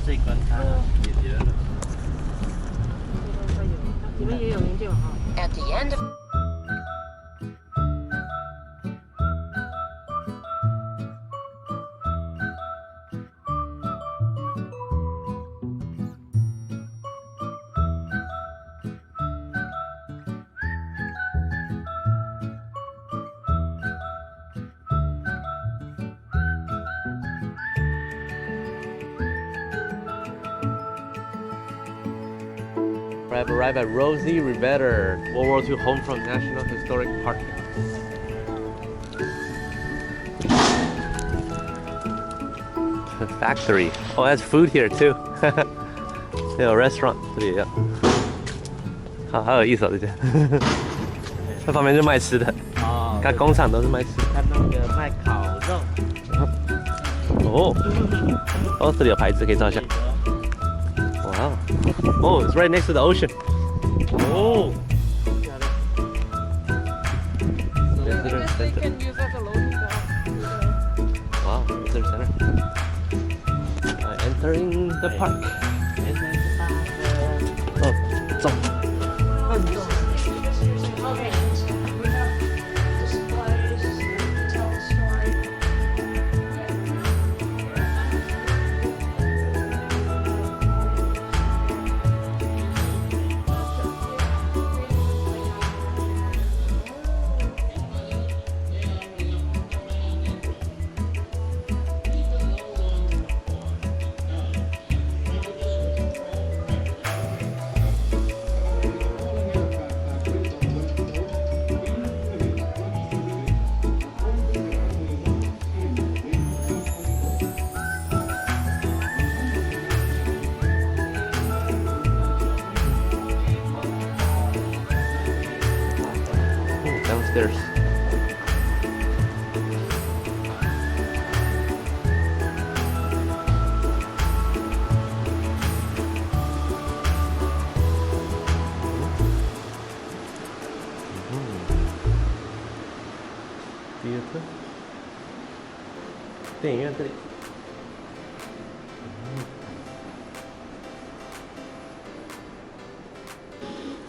这一关它解决了。你们也有零件哈。At the end of I've arrived at Rosie, Riveter, World War II home from National Historic Park. The factory. Oh, that's food here too. 有 restaurant 这里也有。好有意思哦，这些。这旁边就卖吃的。哦。看工厂都是卖吃的。看那个卖烤肉。哦。哦，这里有牌子可以照一下。Wow. Oh, it's right next to the ocean. Oh. Visitor center. Wow, visitor center. Entering the park. Oh, 走。Downstairs. Theater. 电影院这里。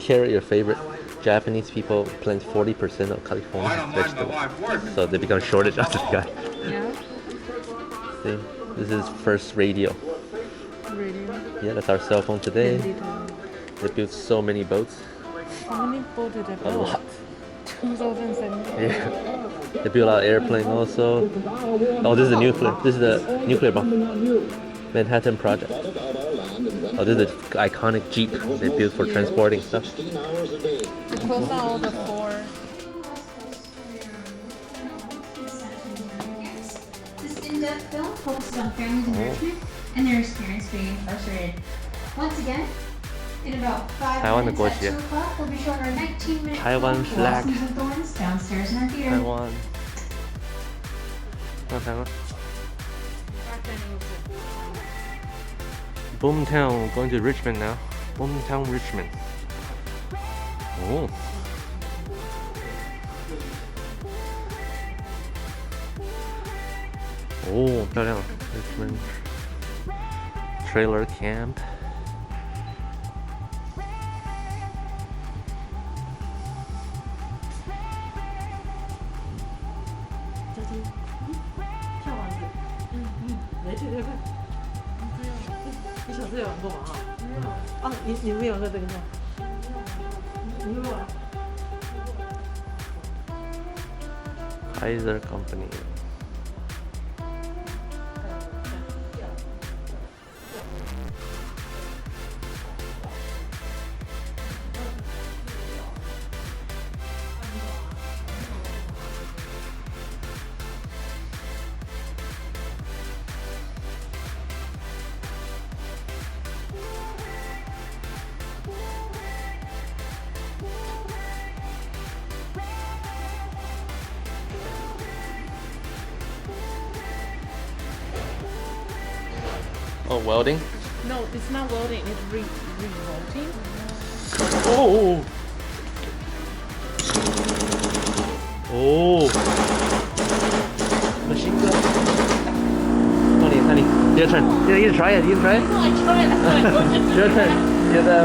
Carry your favorite. Japanese people plant 40% of California's vegetables, so they become shortage after the guy. Yeah. See, this is first radio. Radio. Yeah, that's our cell phone today. They built so many boats. How many boats did they A build? lot. 2007. Yeah. They built an airplane also. Oh, this is the nuclear. This is the nuclear bomb. Manhattan Project. Oh, this is the iconic Jeep they built for transporting stuff. They closed down all the four. This in-depth film focuses on families in Richmond and their experience being incarcerated. Once again, in about 5 Taiwan minutes at 2 o'clock, we'll be showing our 19-minute Taiwan film, flag. Blossoms and Thorns, downstairs in our theater. Taiwan. Oh, Taiwan. Boomtown, going to Richmond now. Boomtown, Richmond. Oh. Oh, 漂亮 Richmond Trailer Camp. Kaiser Company. Oh, welding? No, it's not welding, it's revolting. Oh! Oh! Machine gun. 看你， Your turn. Yeah, you try it. You can try it. No, I tried. Your turn. You're the.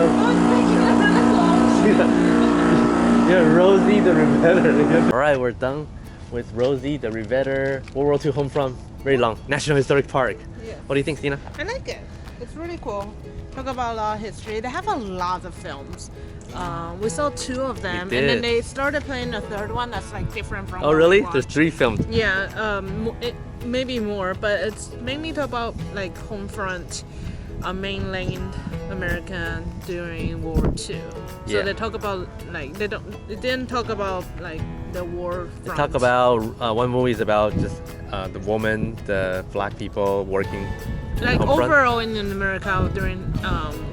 You're Rosie the Riveter. All right, we're done with Rosie the Riveter. World War II home from very long National Historic Park. Yeah. What do you think, Stina? I like it. It's really cool. Talk about history. They have a lot of films. We saw 2 of them, and then they started playing a 3rd one that's like different from. Oh, really? There's 3 films. Yeah, maybe more, but it's mainly talk about like home front, mainland American during World War II. So Yeah. they talk about like they didn't talk about like the war front. They talk about one movie is about just the woman, the black people working. Like home front. overall in America during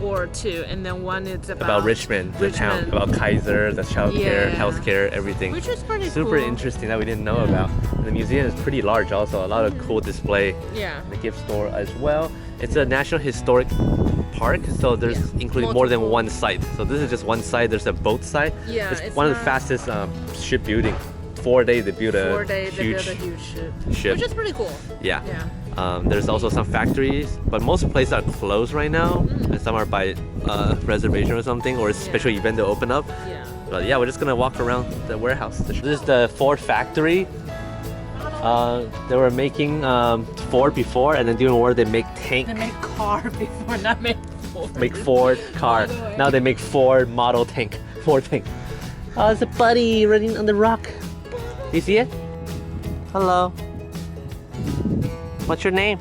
World War II, and then one is About Richmond, the town, about Kaiser, the childcare, Yeah. healthcare, everything. which is pretty Super cool. interesting that we didn't know about. And the museum is pretty large also, a lot of cool display. Yeah. The gift store as well. It's a National Historic Park, so there's including more than Multiple. one site. So this is just one site, there's a boat site. Yeah, It's it's one of the not- fastest shipbuilding. 4 days they built a 4 days they huge built a huge ship, ship. which is pretty cool. Yeah. Yeah. There's also some factories, but most places are closed right now, and some are by reservation or something, or a special event to open up. Yeah. But yeah, we're just gonna walk around the warehouse. This is the Ford factory. They were making Ford before, and then during the war they make tank, They make car before, not make Ford. make Ford car. By the way. Now they make Ford model tank, Ford tank. Oh, it's a buddy running on the rock. You see it? Hello. What's your name?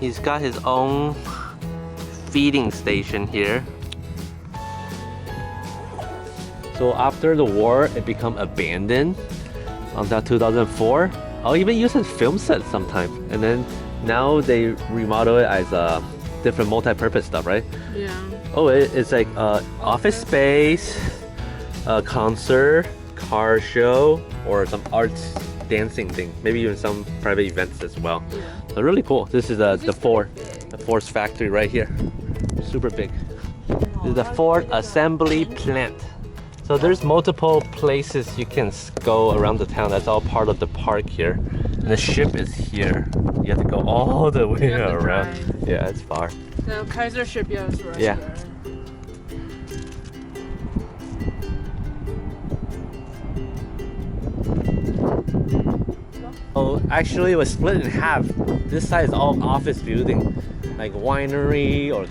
He's got his own feeding station here. So after the war, it became abandoned until 2004. I'll even use as film set sometimes. And then now they remodel it as a different multi-purpose stuff, right? Yeah. Oh, it's like office space, a concert, car show, or some arts dancing thing. Maybe even some private events as well. Yeah. So really cool. This is the just Ford, pretty big. the Ford's factory right here. Super big. This is the Ford assembly plant. So there's multiple places you can go around the town. That's all part of the park here. And the ship is here. You have to go all the way You have to around. drive. Yeah, it's far. The Kaiser shipyard is right Yeah. here. Oh, actually it was split in half. This side is all office building, like winery or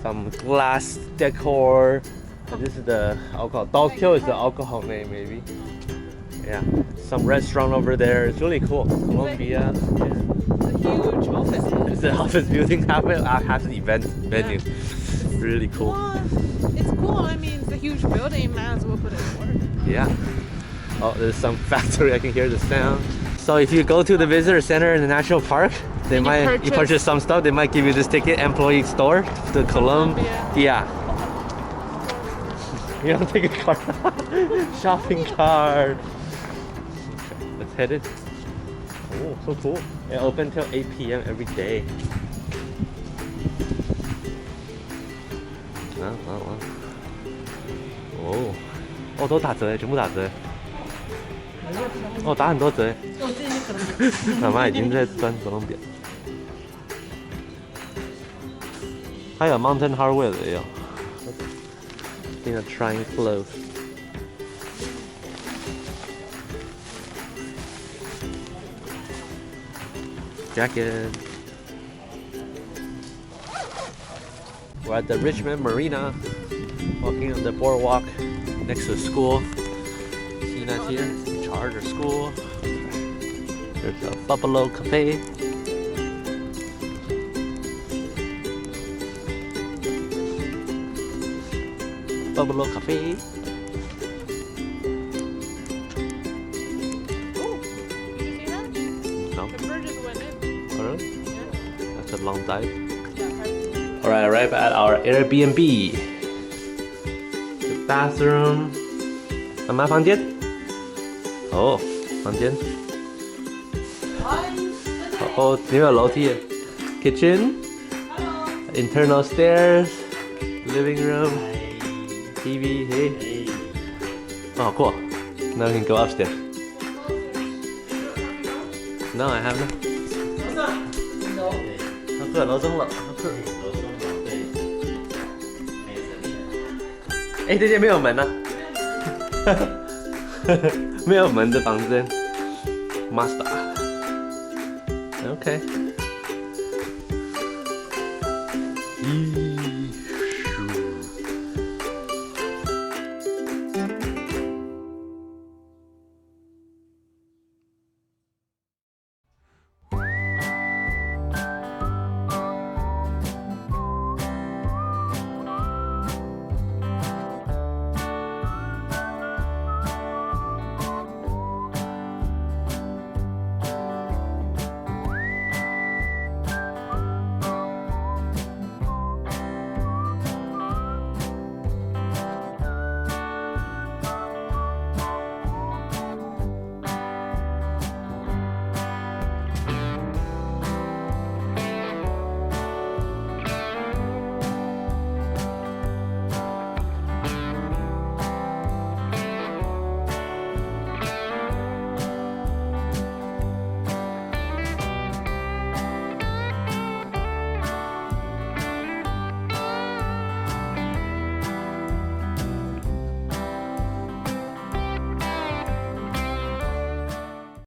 some glass decor. And this is the alcohol. Tokyo is the alcohol name maybe. Yeah, some restaurant over there. It's really cool. Columbia. Yeah. It's a huge office building. It's the office building, half the event venue. Really cool. Well, it's cool. I mean, it's a huge building. Might as well put it in work. Yeah. Oh, there's some factory. I can hear the sound. So if you go to the visitor center in the national park, they And you purchase some stuff. They might give you this ticket, employee store, to Columbia. Yeah. You don't take a card. Shopping cart. Okay, let's head in. Oh, so cool. It open till 8 p.m. every day.哦，哦，都打折耶，全部打折耶。哦，打很多折耶。妈妈已经在钻手动表。还有 Mountain Hardware 的也有。In a trying clothes. Jacket. We're at the Richmond Marina, walking on the boardwalk next to the school. See that here? Charter School. There's a Buffalo Cafe. Buffalo Cafe. Oh, did you see that? No. The bird just went in. Oh, really? Yeah. That's a long dive. Yeah. Alright, arrived at our Airbnb. The bathroom. 妈妈房间？哦，房间。哦，里面有楼梯。Kitchen. Internal stairs. Living room. TV. Hey. Oh, cool. Now we can go upstairs. No, I haven't. 他住在楼中了，楼中楼对，没人。哎，这间没有门啊，没有门的房间。Master. Okay.